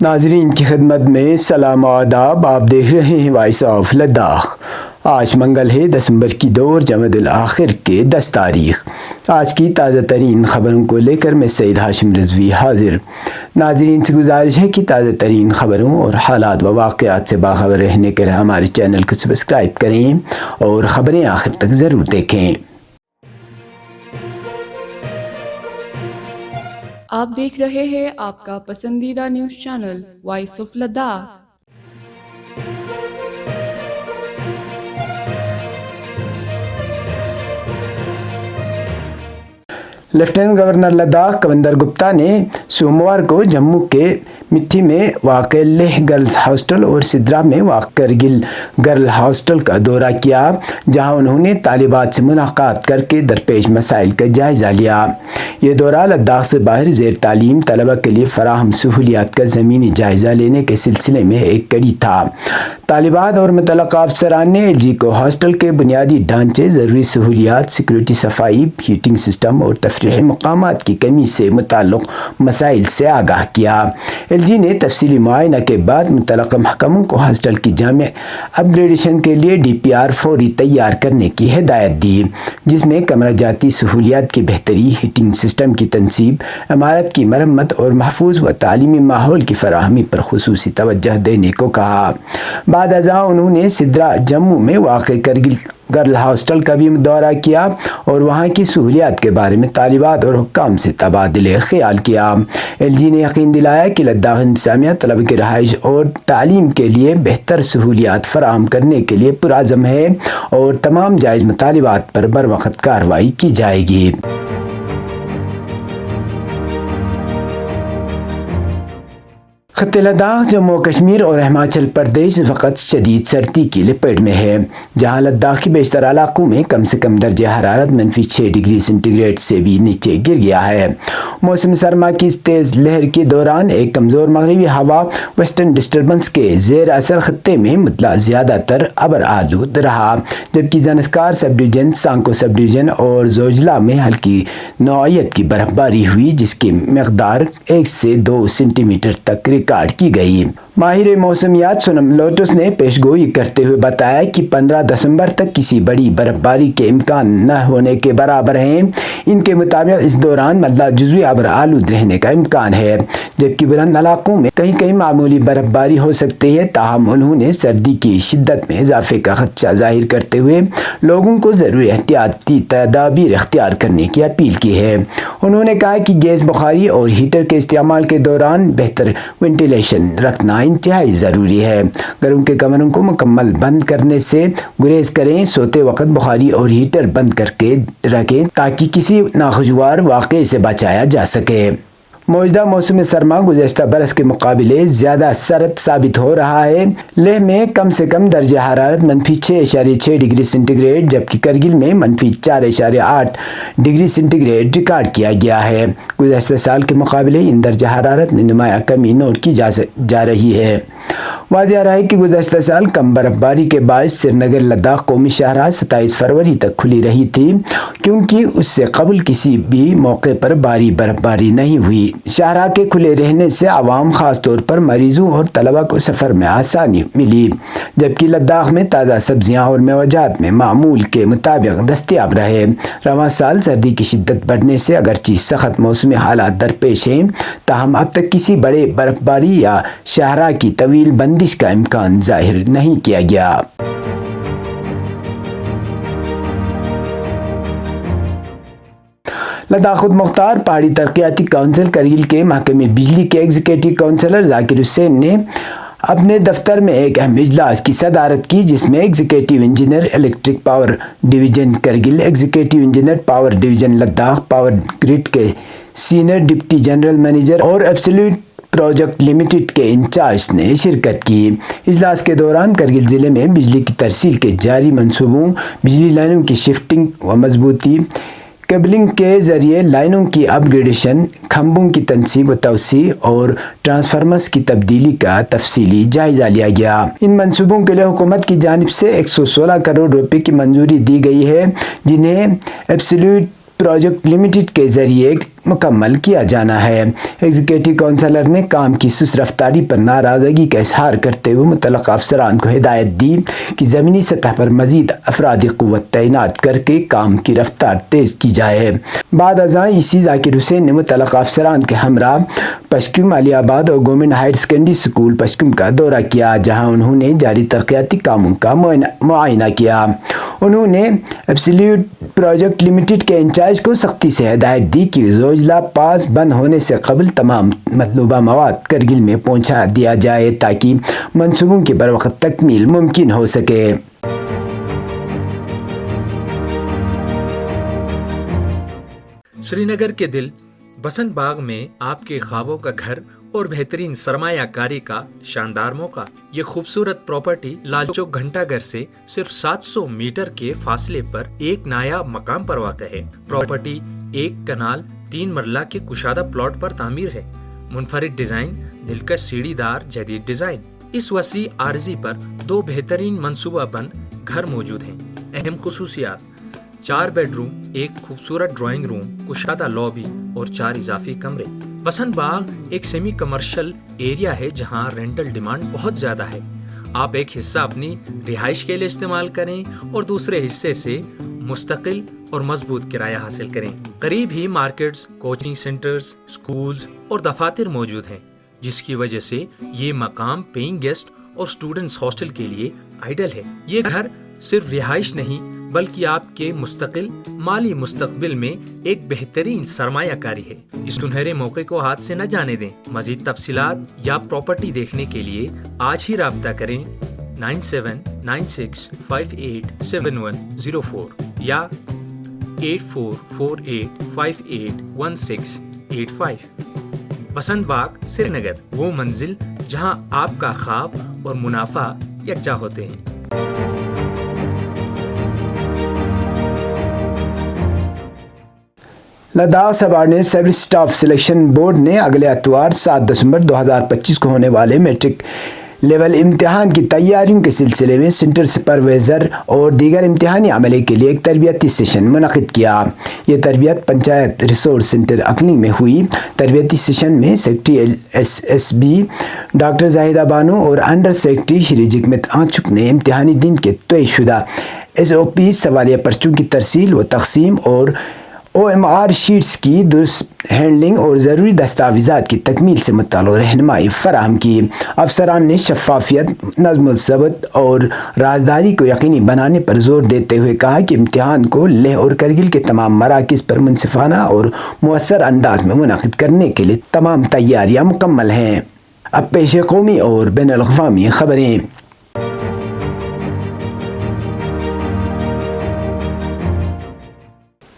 ناظرین کی خدمت میں سلام و آداب۔ آپ دیکھ رہے ہیں وائس آف لداخ۔ آج منگل ہے دسمبر کی 2 جمادی الاخر کے 10 تاریخ۔ آج کی تازہ ترین خبروں کو لے کر میں سعید ہاشم رضوی حاضر۔ ناظرین سے گزارش ہے کہ تازہ ترین خبروں اور حالات و واقعات سے باخبر رہنے کے لیے ہمارے چینل کو سبسکرائب کریں اور خبریں آخر تک ضرور دیکھیں۔ آپ دیکھ رہے ہیں آپ کا پسندیدہ news channel voice of Ladakh. Lieutenant governor Ladakh Kavinder Gupta نے سوموار کو جموں کے مٹھی میں واقع لیہ گرلز ہاسٹل اور سدرا میں واقع کرگل گرل ہاسٹل کا دورہ کیا، جہاں انہوں نے طالبات سے ملاقات کر کے درپیش مسائل کا جائزہ لیا۔ یہ دورہ لداخ سے باہر زیر تعلیم طلبہ کے لیے فراہم سہولیات کا زمینی جائزہ لینے کے سلسلے میں ایک کڑی تھا۔ طالبات اور متعلقہ افسران نے LG کو ہاسٹل کے بنیادی ڈھانچے، ضروری سہولیات، سیکورٹی، صفائی، ہیٹنگ سسٹم اور تفریحی مقامات کی کمی سے متعلق مسائل سے آگاہ کیا۔ LG نے تفصیلی معائنہ کے بعد متعلقہ محکموں کو ہاسٹل کی جامع اپ گریڈیشن کے لیے DPR فوری تیار کرنے کی ہدایت دی، جس میں کمرہ جاتی سہولیات کی بہتری، ہیٹنگ سسٹم کی تنصیب، عمارت کی مرمت اور محفوظ و تعلیمی ماحول کی فراہمی پر خصوصی توجہ دینے کو کہا۔ بعد ازاں انہوں نے سدرا جموں میں واقع کرگل گرل ہاسٹل کا بھی دورہ کیا اور وہاں کی سہولیات کے بارے میں طالبات اور حکام سے تبادلہ خیال کیا۔ LG نے یقین دلایا کہ لداخ انتظامیہ طلبہ کی رہائش اور تعلیم کے لیے بہتر سہولیات فراہم کرنے کے لیے پرعزم ہے اور تمام جائز مطالبات پر بروقت کارروائی کی جائے گی۔ خطے لداخ، جموں و کشمیر اور ہماچل پردیش اس وقت شدید سردی کی لپیٹ میں ہے، جہاں لداخ کے بیشتر علاقوں میں کم سے کم درجہ حرارت -6 ڈگری سینٹی گریڈ سے بھی نیچے گر گیا ہے۔ موسم سرما کی اس تیز لہر کے دوران ایک کمزور مغربی ہوا ویسٹرن ڈسٹربنس کے زیر اثر خطے میں مطلع زیادہ تر ابر آلود رہا، جبکہ زنسکار سب ڈویژن، سانکو سب ڈویژن اور زوجلا میں ہلکی نوعیت کی برف باری ہوئی، جس کی مقدار 1 سے 2 سینٹی میٹر تک ریکارڈ کی گئی۔ ماہر موسمیات سونم لوٹس نے پیش گوئی کرتے ہوئے بتایا کہ 15 دسمبر تک کسی بڑی برف باری کے امکان نہ ہونے کے برابر ہیں۔ ان کے مطابق اس دوران مطلع جزوی ابر آلود رہنے کا امکان ہے، جبکہ بلند علاقوں میں کہیں کہیں معمولی برف باری ہو سکتی ہے۔ تاہم انہوں نے سردی کی شدت میں اضافے کا خدشہ ظاہر کرتے ہوئے لوگوں کو ضروری احتیاطی تدابیر اختیار کرنے کی اپیل کی ہے۔ انہوں نے کہا کہ گیس بخاری اور ہیٹر کے استعمال کے دوران بہتر وینٹیلیشن رکھنا انتہائی ضروری ہے۔ گھروں کے کمروں کو مکمل بند کرنے سے گریز کریں۔ سوتے وقت بخاری اور ہیٹر بند کر کے رکھیں تاکہ کسی ناخوشگوار واقعے سے بچایا جا سکے۔ موجودہ موسم سرما گزشتہ برس کے مقابلے زیادہ سرد ثابت ہو رہا ہے۔ لیہ میں کم سے کم درجہ حرارت -6.6 ڈگری سینٹی گریڈ جبکہ کرگل میں -4.8 ڈگری سینٹی گریڈ ریکارڈ کیا گیا ہے۔ گزشتہ سال کے مقابلے ان درجہ حرارت میں نمایاں کمی نوٹ کی جا رہی ہے۔ واضح رہا ہے کہ گزشتہ سال کم برف باری کے باعث سری نگر لداخ قومی شاہراہ 27 فروری تک کھلی رہی تھی، کیونکہ اس سے قبل کسی بھی موقع پر بھاری برف باری نہیں ہوئی۔ شاہراہ کے کھلے رہنے سے عوام، خاص طور پر مریضوں اور طلبہ کو سفر میں آسانی ملی، جبکہ لداخ میں تازہ سبزیاں اور میوجات میں معمول کے مطابق دستیاب رہے۔ رواں سال سردی کی شدت بڑھنے سے اگرچہ سخت موسمی حالات درپیش ہیں، تاہم اب تک کسی بڑے برف باری یا شاہراہ کی طویل بندش کا امکان ظاہر نہیں کیا گیا۔ لداخ خود مختار پہاڑی ترقیاتی کونسل کرگل کے محکمہ بجلی کے ایگزیکٹو کونسلر ذاکر حسین نے اپنے دفتر میں ایک اہم اجلاس کی صدارت کی، جس میں executive engineer electric power division Kargil, executive engineer power division Ladakh, power grid کے سینئر ڈپٹی جنرل مینیجر اور ایبسلیوٹ پروجیکٹ لمیٹڈ کے انچارج نے شرکت کی۔ اجلاس کے دوران کرگل ضلع میں بجلی کی ترسیل کے جاری منصوبوں، بجلی لائنوں کی شفٹنگ و مضبوطی، کیبلنگ کے ذریعے لائنوں کی اپ گریڈیشن، کھمبوں کی تنصیب و توسیع اور ٹرانسفارمرز کی تبدیلی کا تفصیلی جائزہ لیا گیا۔ ان منصوبوں کے لیے حکومت کی جانب سے 116 کروڑ روپے کی منظوری دی گئی ہے، جنہیں ایبسلیوٹ پروجیکٹ لمیٹڈ کے ذریعے مکمل کیا جانا ہے۔ ایگزیکٹو کونسلر نے کام کی سست رفتاری پر ناراضگی کا اظہار کرتے ہوئے متعلقہ افسران کو ہدایت دی کہ زمینی سطح پر مزید افرادی قوت تعینات کر کے کام کی رفتار تیز کی جائے۔ بعد ازاں ایسی ذاکر حسین نے متعلقہ افسران کے ہمراہ پشکم، علی آباد اور گورنمنٹ ہائر سیکنڈری اسکول پشکم کا دورہ کیا، جہاں انہوں نے جاری ترقیاتی کاموں کا معائنہ کیا۔ انہوں نے ایبسلیوٹ پروجیکٹ لمیٹڈ کے انچارج کو سختی سے ہدایت دی کہ زوجلا پاس بند ہونے سے قبل تمام مطلوبہ مواد کرگل میں پہنچا دیا جائے تاکہ منصوبوں کی بروقت تکمیل ممکن ہو سکے۔ سری نگر کے دل بسنت باغ میں آپ کے خوابوں کا گھر اور بہترین سرمایہ کاری کا شاندار موقع۔ یہ خوبصورت پراپرٹی لال چوک گھنٹا گھر سے صرف 700 میٹر کے فاصلے پر ایک نایاب مقام پر واقع ہے۔ پراپرٹی 1 کنال 3 مرلہ کے کشادہ پلاٹ پر تعمیر ہے۔ منفرد ڈیزائن، دلکش سیڑھی دار جدید ڈیزائن۔ اس وسیع عرضی پر 2 بہترین منصوبہ بند گھر موجود ہیں۔ اہم خصوصیات: 4 بیڈ روم، 1 خوبصورت ڈرائنگ روم، کشادہ لابی اور 4 اضافی کمرے۔ بسنت باغ ایک سیمی کمرشل ایریا ہے جہاں رینٹل ڈیمانڈ بہت زیادہ ہے۔ آپ ایک حصہ اپنی رہائش کے لیے استعمال کریں اور دوسرے حصے سے مستقل اور مضبوط کرایہ حاصل کریں۔ قریب ہی مارکیٹس، کوچنگ سینٹرز، سکولز اور دفاتر موجود ہیں، جس کی وجہ سے یہ مقام پیئنگ گیسٹ اور اسٹوڈنٹس ہاسٹل کے لیے آئیڈل ہے۔ یہ گھر صرف رہائش نہیں بلکہ آپ کے مستقل مالی مستقبل میں ایک بہترین سرمایہ کاری ہے۔ اس سنہرے موقع کو ہاتھ سے نہ جانے دیں۔ مزید تفصیلات یا پراپرٹی دیکھنے کے لیے آج ہی رابطہ کریں 9796587104 یا 8448581685۔ بسنت باغ سری نگر، وہ منزل جہاں آپ کا خواب اور منافع یکجا ہوتے ہیں۔ Ladakh subordinate service staff selection board نے اگلے اتوار 7 دسمبر 2025 کو ہونے والے میٹرک لیول امتحان کی تیاریوں کے سلسلے میں سینٹر سپروائزر اور دیگر امتحانی عملے کے لیے ایک تربیتی سیشن منعقد کیا۔ یہ تربیت پنچایت ریسورس سینٹر اقلی میں ہوئی۔ تربیتی سیشن میں secretary S B doctor Zahida Bano اور انڈر سیکرٹری شری جگمت آنچک نے امتحانی دن کے طے شدہ SOP سوالیہ پرچوں کی ترسیل و تقسیم اور OMR شیٹس کی درست ہینڈلنگ اور ضروری دستاویزات کی تکمیل سے متعلق رہنمائی فراہم کی۔ افسران نے شفافیت، نظم و ضبط اور رازداری کو یقینی بنانے پر زور دیتے ہوئے کہا کہ امتحان کو لیہ اور کرگل کے تمام مراکز پر منصفانہ اور مؤثر انداز میں منعقد کرنے کے لیے تمام تیاریاں مکمل ہیں۔ اب پیش قومی اور بین الاقوامی خبریں۔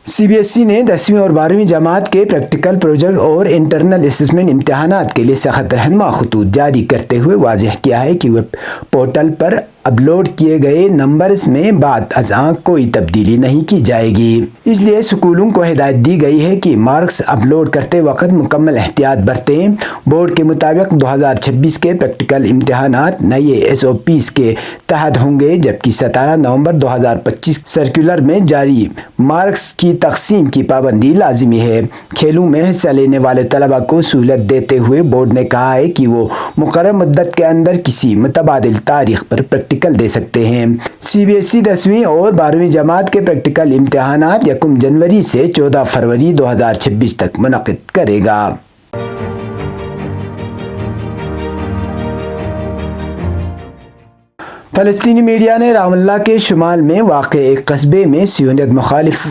CBSE نے 10ویں اور 12ویں جماعت کے پریکٹیکل پروجیکٹ اور انٹرنل اسسمنٹ امتحانات کے لیے سخت رہنما خطوط جاری کرتے ہوئے واضح کیا ہے کہ ویب پورٹل پر اپلوڈ کیے گئے نمبرز میں بعد ازاں کوئی تبدیلی نہیں کی جائے گی۔ اس لیے اسکولوں کو ہدایت دی گئی ہے کہ مارکس اپلوڈ کرتے وقت مکمل احتیاط برتیں۔ بورڈ کے مطابق 2026 کے پریکٹیکل امتحانات نئے SOPs کے تحت ہوں گے، جبکہ 17 نومبر 2025 سرکولر میں جاری مارکس کی تقسیم کی پابندی لازمی ہے۔ کھیلوں میں حصہ لینے والے طلبہ کو سہولت دیتے ہوئے بورڈ نے کہا ہے کہ وہ مقررہ مدت کے اندر کسی متبادل تاریخ پر پریکٹیکل دے سکتے ہیں۔ CBSE 10ویں اور 12ویں جماعت کے پریکٹیکل امتحانات 1 جنوری سے 14 فروری 2026 تک منعقد کرے گا۔ فلسطینی میڈیا نے رام اللہ کے شمال میں واقع ایک قصبے میں صہیونیت مخالف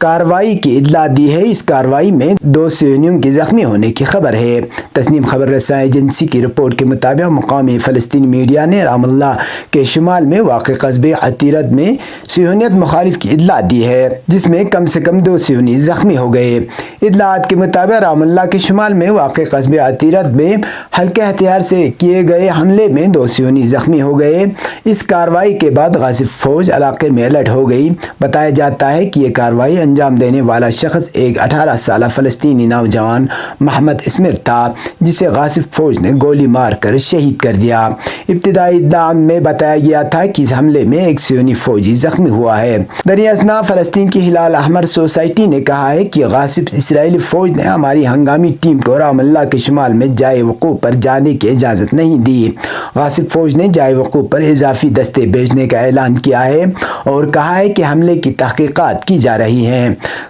کارروائی کی اطلاع دی ہے۔ اس کارروائی میں 2 صہیونیوں کے زخمی ہونے کی خبر ہے۔ تسنیم خبر رساں ایجنسی کی رپورٹ کے مطابق مقامی فلسطینی میڈیا نے رام اللہ کے شمال میں واقع قصبے عتیرت میں صہیونیت مخالف کی اطلاع دی ہے، جس میں کم سے کم 2 صہیونی زخمی ہو گئے۔ اطلاعات کے مطابق رام اللہ کے شمال میں واقع قصبے عتیرت میں ہلکے ہتھیار سے کیے گئے حملے میں 2 صہیونی زخمی ہو گئے۔ اس کارروائی کے بعد غاصب فوج علاقے میں الرٹ ہو گئی۔ بتایا جاتا ہے کہ یہ کارروائی انجام دینے والا شخص ایک 18 سالہ فلسطینی نوجوان محمد اسمر تھا جسے غاصب فوج نے گولی مار کر شہید کر دیا۔ ابتدائی اطلاعات میں بتایا گیا تھا کہ اس حملے میں ایک صہیونی فوجی زخمی ہوا ہے۔ دریں اثنا فلسطین کی ہلال احمر سوسائٹی نے کہا ہے کہ غاصب اسرائیلی فوج نے ہماری ہنگامی ٹیم کو رام اللہ کے شمال میں جائے وقوع پر جانے کی اجازت نہیں دی۔ غاصب فوج نے جائے وقوع پر اضافی دستے بھیجنے کا اعلان کیا ہے اور کہا ہے کہ حملے کی تحقیقات کی جا رہی ہیں۔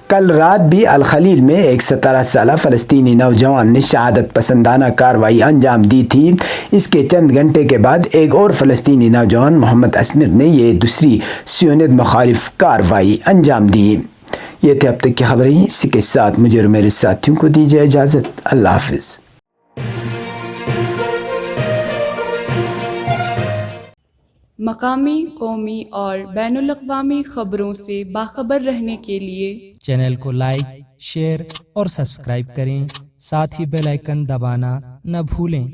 کل رات بھی الخلیل میں ایک 17 سالہ فلسطینی نوجوان نے شہادت پسندانہ کارروائی انجام دی تھی۔ اس کے چند گھنٹے کے بعد ایک اور فلسطینی نوجوان محمد اسمر نے یہ دوسری صہیونیت مخالف کارروائی انجام دی۔ یہ تھے اب تک کی خبریں، اسی کے ساتھ مجھے اور میرے ساتھیوں کو دیجیے اجازت۔ اللہ حافظ۔ مقامی، قومی اور بین الاقوامی خبروں سے باخبر رہنے کے لیے چینل کو لائک، شیئر اور سبسکرائب کریں، ساتھ ہی بیل آئیکن دبانا نہ بھولیں۔